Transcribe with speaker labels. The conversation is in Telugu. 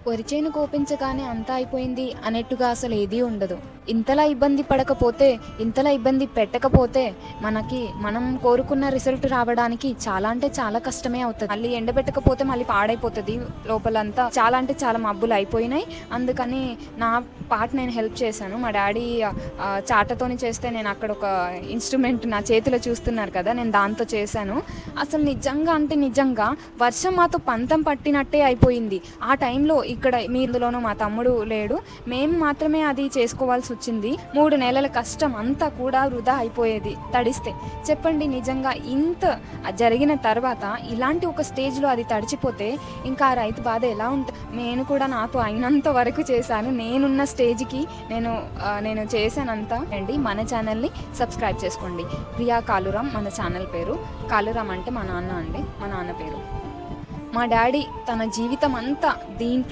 Speaker 1: వరిచేను కోపించగానే అంతా అయిపోయింది అన్నట్టుగా అసలు ఏదీ ఉండదు. ఇంతలా ఇబ్బంది పడకపోతే, ఇంతలా ఇబ్బంది పెట్టకపోతే మనం కోరుకున్న రిజల్ట్ రావడానికి చాలా అంటే చాలా కష్టమే అవుతది. మళ్ళీ ఎండబెట్టకపోతే మళ్ళీ పాడైపోతది లోపలంతా. చాలా అంటే చాలా మబ్బులు అయిపోయినాయి. అందుకని నా పార్ట్ నేను హెల్ప్ చేశాను. మా డ్యాడీ చాటతోని చేస్తే నేను అక్కడ ఒక ఇన్‌స్ట్రుమెంట్ నా చేతిలో చూస్తున్నారు కదా! నేను దాంతో చేశాను. అసలు నిజంగా అంటే నిజంగా వర్షం మాతో పంతం పట్టినట్టే అయిపోయింది. ఆ టైంలో ఇక్కడ మీ ఇందులోనూ మా తమ్ముడు లేడు. మేము మాత్రమే అది చేసుకోవాల్సొచ్చింది. 3 నెలల కష్టం అంతా కూడా వృధా అయిపోయేది తడిస్తే. చెప్పండి నిజంగా ఇంత జరిగిన తర్వాత ఇలాంటి ఒక స్టేజ్‌లో అది తడిచిపోతే ఇంకా ఆ రైతు బాధ ఎలా నేను కూడా నాతో అయినంత వరకు చేశాను. నేనున్న స్టేజ్‌కి నేను చేశానంతా అండి. మన ఛానల్‌ని సబ్స్క్రైబ్ చేసుకోండి. ప్రియా కాలురామ్ మన ఛానల్ పేరు. కాలురామ్ అంటే మా నాన్న అండి. మా నాన్న పేరు. మా డ్యాడీ తన జీవితం అంతా దీంట్లో